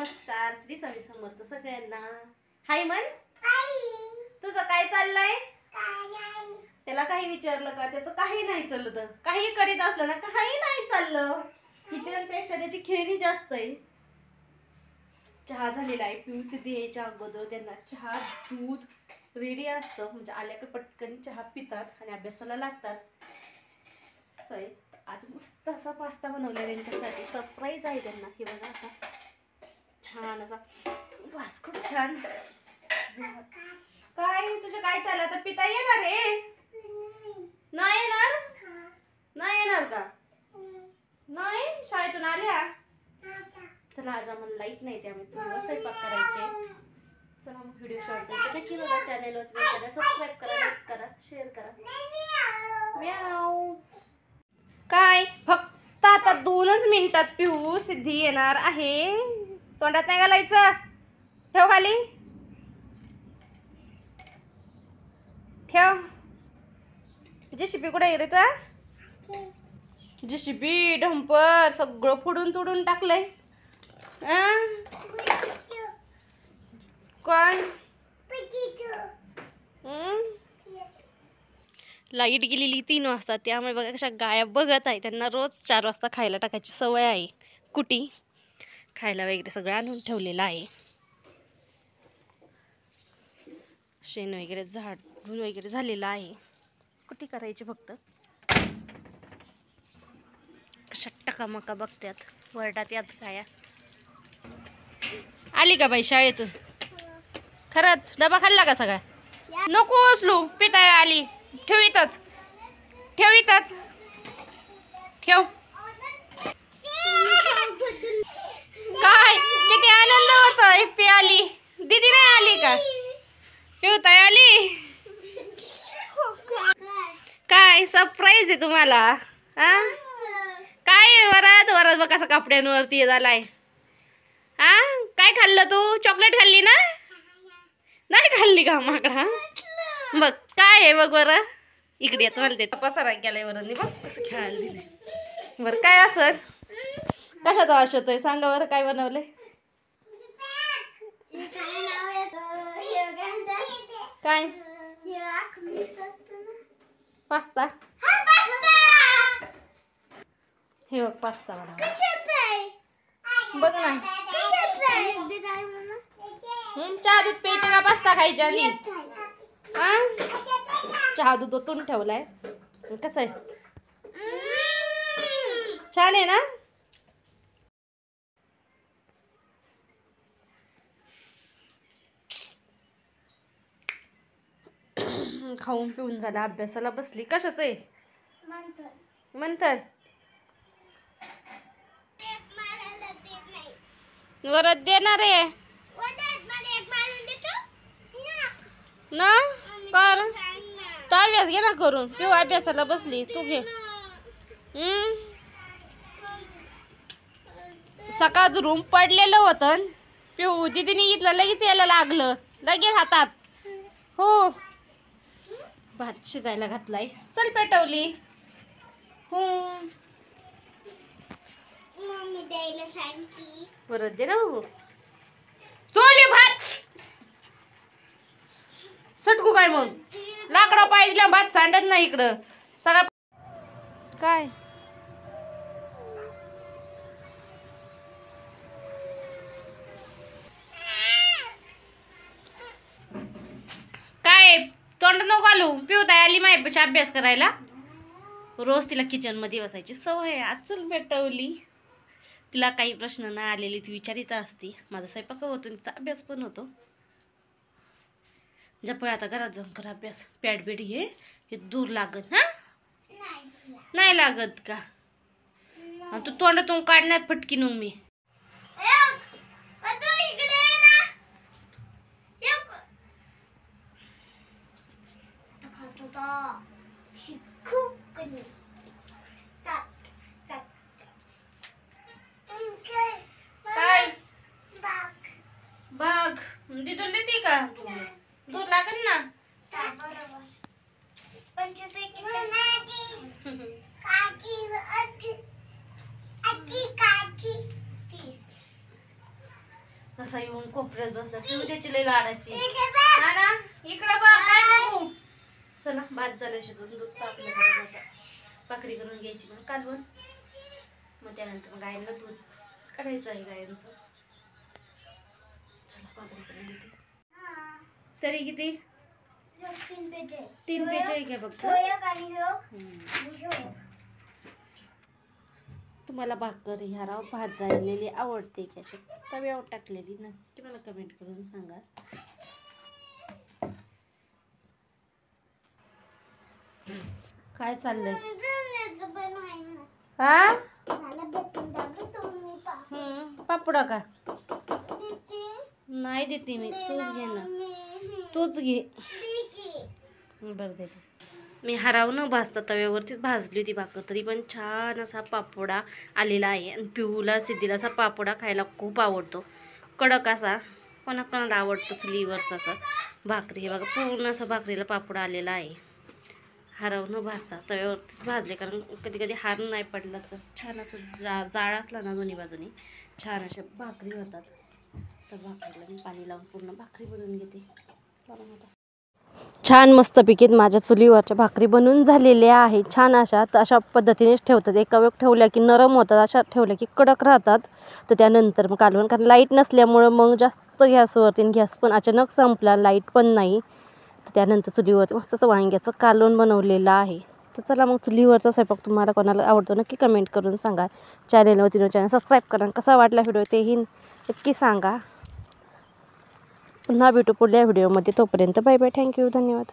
नमस्कार, श्री स्वामी समर्थ सगळ्यांना. हाय मन, तुझं काय चाललंय? त्याला काही विचारलं का त्याचं काही नाही चाललं. काही करीत असलं ना काही नाही चाललं. किचन पेक्षा त्याची खेळणी जास्त आहे. चहा झालेला आहे. पिऊन सिद्धी यायच्या अगोदर त्यांना चहा दूध रेडी असतं, म्हणजे आल्या की पटकन चहा पितात आणि अभ्यासाला लागतात. आज मस्त असा पास्ता बनवला त्यांच्यासाठी, सरप्राईज आहे त्यांना. हे बघा असा छान असा वास, खूप छान. काय तुझं काय चाललं? तर पिता येणार रे? नाही येणार? नाही येणार का? नाही, शाळेतून आल्या. चला आज आम्हाला लाईट नाही, त्यामुळे चुलीवर स्वयंपाक करायचे. चला मग व्हिडिओ शॉर्ट करते. नक्की बघा, चॅनलवर करा, सबस्क्राईब करा, लाईक करा, शेअर करा. म्याऊ. काय फक्त आता 2च मिनिटात पिऊ सिद्धी येणार आहे. तोंडात नाही घालायचं, ठेव खाली, ठेव. जेसीबी कुठे आहे रे? जेसीबी ढंपर सगळं फोडून तोडून टाकलंय. काय लाईट गेलेली 3 वाजता, त्यामुळे बघा कशा गाया बघत आहे. त्यांना रोज 4 वाजता खायला टाकायची सवय आहे. कुटी खायला वगैरे सगळं आणून ठेवलेलं आहे. शेण वगैरे झाडून वगैरे झालेलं आहे. कुटी करायची फक्त. कशा टकामका बघत्यात, वरडात यात गाया. आली का बाई शाळेतून? खरंच डबा खाल्ला का सगळा? नको उचलू, पिता आली. ठेव इथंच, ठेव इथंच, ठेव. काय किती आनंद होतोय. इप्पी आली, दीदी नाही आली का? पिवताय आली. काय सरप्राईज आहे तुम्हाला? काय वरात वरात बघ कसं कपड्यांवरती झालाय. काय खाल्लं तू? चॉकलेट खाल्ली ना? नाही खाल्ली का माकडा? बघ काय आहे बघ बरं. इकडे येत मला ते पसारा केलाय बरं. बघ कसं खेळायला दिलंय. बरं काय असत, कशाचा वास येतोय सांगा बरं? काय बनवलंय? काय पास्ता? हे बघ पास्ता बनवला. बघ ना, चहा दूध प्यायचे का पास्ता खायच्या? आणि चहा दूध ओतून ठेवलाय. कसं आहे? छान आहे ना? खाऊन पिऊन झालं, अभ्यासाला बसली. कशाच आहे? मंथन. वरच देणार आहे ना? कर तो अभ्यास घे ना करून. पिऊ अभ्यासाला बसली, तू घे. सकाळ रूम पडलेलं होतं. पिऊ दीदीने इथलं लगेच यायला लागलं, लगेच हातात. हो, भात शिजायला घातलाय. चल पेटवली. परत दे ना बाबू. चोली भात सटकू काय मग? लाकडा पाहिजे भात सांडत नाही इकडं सगळा. काय काय तोंड नको घालू. पिवताय आली माहिती अभ्यास करायला. रोज तिला किचन मध्ये बसायची सवय. आज चल पेटवली. तिला काही प्रश्न नाही आलेले ती विचारित असते. माझा स्वयंपाक होतो, तिचा अभ्यास पण होतो. जपळ आता घरात जाऊन कर अभ्यास. पॅड बेड घे, हे दूर लागत. नाही लागत का? तू तोंडातून काढणार फटकीन मी. काय बघ दिदून देते का? दूर लागत ना. कसा येऊन कोपऱ्यात बसला. पिऊ त्याची लई लाडाची. हा ना, इकडं बघ काय बघू. चला भात झालं शिजून, दूध तापलं आता. भाकरी करून घ्यायची मग कालवण. मग त्यानंतर गायला दूध काढायचं आहे गायांचं. चला भाकरी करून घेते. तरी किती 3 पेज आहे का फक्त. तुम्हाला भाकर ह्या भात जाळलेली आवडते की अशी तव्यावर टाकलेली नक्की मला कमेंट करून सांगा. काय चाललंय हा पापडा का नाही देते मी. तूच घे ना, तूच घे. बरं देते मी. हरावून भाजता तव्यावरतीच भाजली होती भाकर, तरी पण छान असा पापडा आलेला आहे. आणि पिऊला सिद्धीला असा पापडा खायला खूप आवडतो, कडक असा. कोणाकोणाला आवडतो चुलीवरचा असा भाकरी. हे बघा पूर्ण असा भाकरीला पापडा आलेला आहे. हरवणं भाजता तव्यावरतीच भाजले, कारण कधी कधी हार नाही पडला तर छान असं जाळ असला ना दोन्ही बाजूनी छान अशा भाकरी होतात. तर भाकरीला मी पाणी लावून पूर्ण भाकरी बनवून घेते. छान मस्त पिकीत माझ्या चुलीवरच्या भाकरी बनवून झालेल्या आहे. छान अशा पद्धतीनेच ठेवतात. एका वेळ ठेवल्या की नरम होतात, अशा ठेवल्या की कडक राहतात. तर त्यानंतर मग कालवण, कारण लाईट नसल्यामुळं मग जास्त गॅसवरती, गॅस पण अचानक संपला, लाईट पण नाही. तर त्यानंतर चुलीवरती मस्त असं वांग्याचं कालवण बनवलेलं आहे. तर चला मग चुलीवरचा स्वयंपाक तुम्हाला कोणाला आवडतो नक्की कमेंट करून सांगा. चॅनल सबस्क्राईब करा. कसा वाटला व्हिडिओ तेही नक्की सांगा. पुन्हा भेटू पुढल्या व्हिडिओमध्ये. तोपर्यंत बाय बाय. थँक्यू. धन्यवाद.